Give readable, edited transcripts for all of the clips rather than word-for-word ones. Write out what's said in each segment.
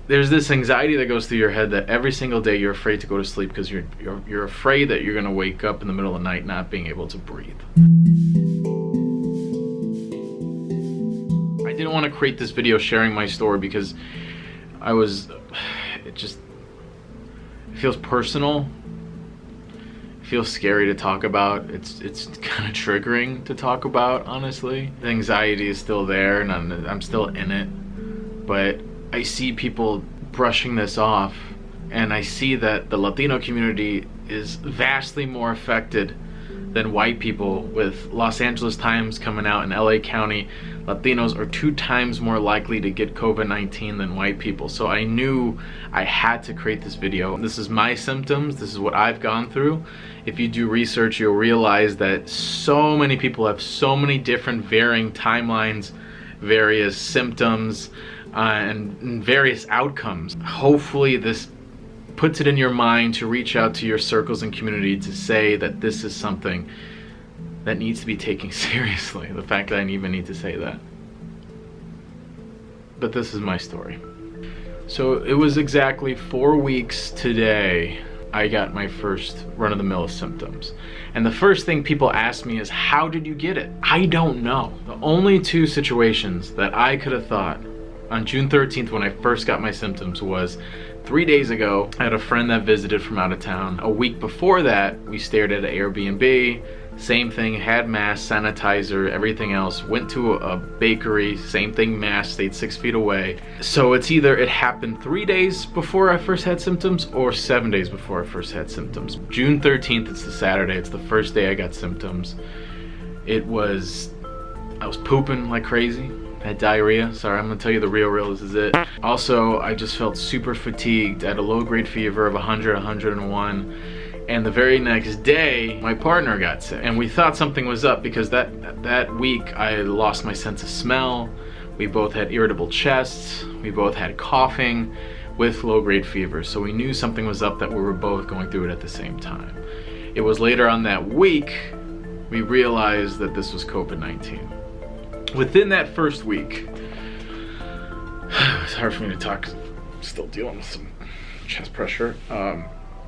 there's this anxiety that goes through your head that every single day you're afraid to go to sleep because you're afraid that you're gonna wake up in the middle of the night not being able to breathe. I didn't want to create this video sharing my story because it feels personal. It feels scary to talk about. It's kind of triggering to talk about, honestly. The anxiety is still there and I'm still in it, but I see people brushing this off, and I see that the Latino community is vastly more affected than white people. With Los Angeles Times coming out in LA County, Latinos are 2 times more likely to get COVID-19 than white people. So I knew I had to create this video. This is my symptoms, this is what I've gone through. If you do research, you'll realize that so many people have so many different varying timelines, various symptoms, and various outcomes. Hopefully this puts it in your mind to reach out to your circles and community to say that this is something that needs to be taken seriously. The fact that I even need to say that. But this is my story. So it was exactly 4 weeks today I got my first run-of-the-mill symptoms. And the first thing people ask me is, how did you get it? I don't know. The only 2 situations that I could have thought on June 13th when I first got my symptoms was 3 days ago. I had a friend that visited from out of town. A week before that, we stayed at an Airbnb. Same thing, had masks, sanitizer, everything else. Went to a bakery, same thing, mask, stayed 6 feet away. So it's either it happened 3 days before I first had symptoms or 7 days before I first had symptoms. June 13th, it's the Saturday, it's the first day I got symptoms. I was pooping like crazy. I had diarrhea. Sorry, I'm gonna tell you the real, this is it. Also, I just felt super fatigued. I had a low-grade fever of 100, 101. And the very next day, my partner got sick. And we thought something was up because that week I lost my sense of smell. We both had irritable chests. We both had coughing with low-grade fever. So we knew something was up, that we were both going through it at the same time. It was later on that week we realized that this was COVID-19. Within that first week, it's hard for me to talk, still dealing with some chest pressure.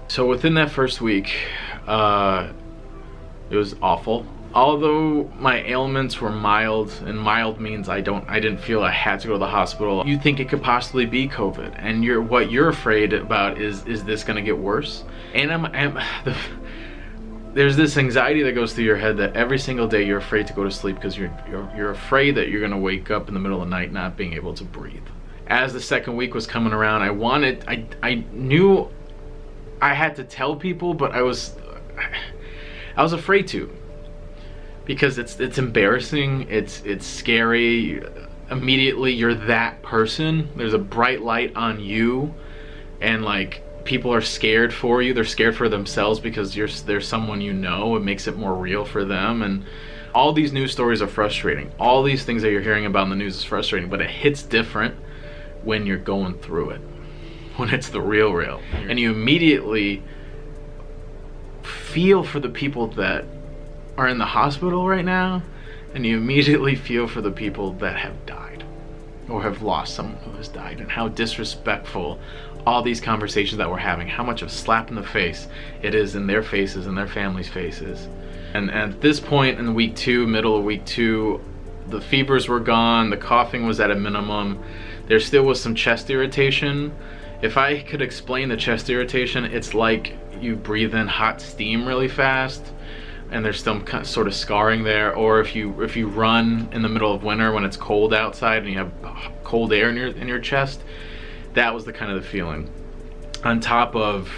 So within that first week, it was awful. Although my ailments were mild, and mild means I didn't feel I had to go to the hospital. You think it could possibly be COVID, and what you're afraid about is this gonna get worse? And there's this anxiety that goes through your head that every single day you're afraid to go to sleep because you're afraid that you're gonna wake up in the middle of the night not being able to breathe. As the second week was coming around, I knew I had to tell people, but I was afraid to, because it's embarrassing, it's scary. Immediately you're that person. There's a bright light on you, and like, people are scared for you. They're scared for themselves because there's someone you know. It makes it more real for them. And all these news stories are frustrating. All these things that you're hearing about in the news is frustrating, but it hits different when you're going through it, when it's the real. And you immediately feel for the people that are in the hospital right now, and you immediately feel for the people that have died or have lost someone who has died, and how disrespectful all these conversations that we're having, how much of a slap in the face it is in their faces and their families' faces. And at this point in week 2, middle of week 2, the fevers were gone, the coughing was at a minimum. There still was some chest irritation. If I could explain the chest irritation, it's like you breathe in hot steam really fast and there's some sort of scarring there, or if you run in the middle of winter when it's cold outside and you have cold air in your chest. That was the kind of the feeling, on top of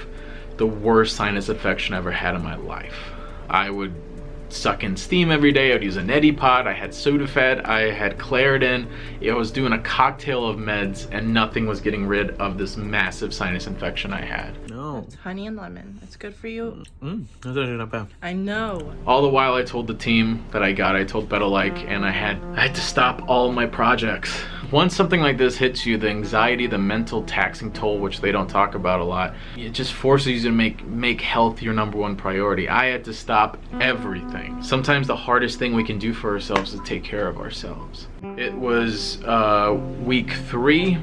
the worst sinus infection I ever had in my life. I would suck in steam every day. I'd use a neti pot. I had Sudafed. I had Claritin. I was doing a cocktail of meds, and nothing was getting rid of this massive sinus infection I had. No. It's honey and lemon. It's good for you. That's actually not bad. I know. All the while I told the team that I told Betalike, and I had to stop all my projects. Once something like this hits you, the anxiety, the mental taxing toll, which they don't talk about a lot, it just forces you to make health your #1 priority. I had to stop everything. Sometimes the hardest thing we can do for ourselves is take care of ourselves. It was week 3.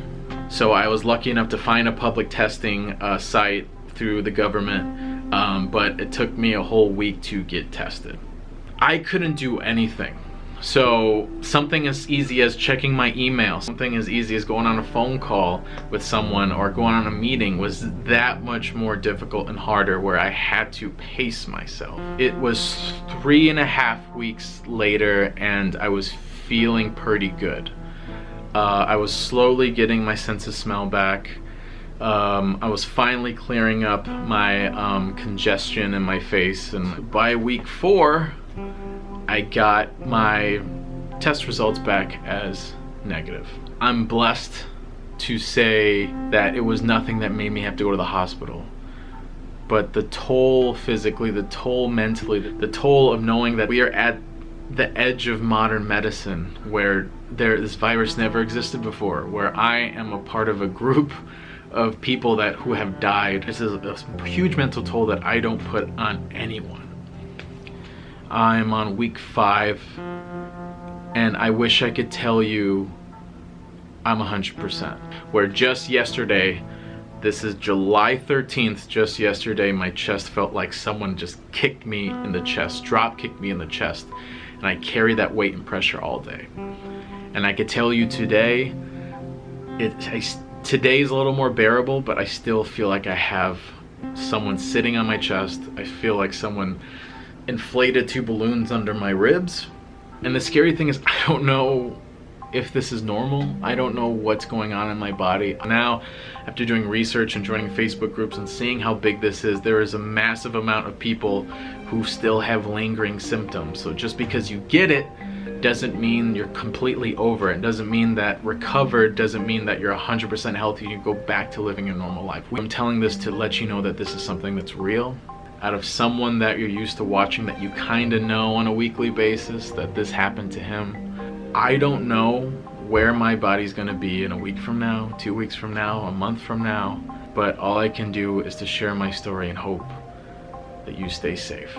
So I was lucky enough to find a public testing site through the government, but it took me a whole week to get tested. I couldn't do anything. So something as easy as checking my email, something as easy as going on a phone call with someone or going on a meeting was that much more difficult and harder, where I had to pace myself. It was 3.5 weeks later and I was feeling pretty good. I was slowly getting my sense of smell back. I was finally clearing up my congestion in my face, and by week 4 I got my test results back as negative. I'm blessed to say that it was nothing that made me have to go to the hospital. But the toll physically, the toll mentally, the toll of knowing that we are at the edge of modern medicine, where this virus never existed before, where I am a part of a group of people who have died. This is a huge mental toll that I don't put on anyone. I'm on week 5, and I wish I could tell you I'm 100%. Where just yesterday, this is July 13th, just yesterday, my chest felt like someone just kicked me in the chest, drop kicked me in the chest, and I carry that weight and pressure all day. And I could tell you today, today's a little more bearable, but I still feel like I have someone sitting on my chest. I feel like someone inflated 2 balloons under my ribs. And the scary thing is, I don't know if this is normal. I don't know what's going on in my body. Now, after doing research and joining Facebook groups and seeing how big this is, there is a massive amount of people who still have lingering symptoms. So just because you get it doesn't mean you're completely over it. Doesn't mean that recovered, doesn't mean that you're 100% healthy and you go back to living your normal life. I'm telling this to let you know that this is something that's real. Out of someone that you're used to watching, that you kind of know on a weekly basis, that this happened to him. I don't know where my body's gonna be in a week from now, 2 weeks from now, a month from now, but all I can do is to share my story and hope that you stay safe.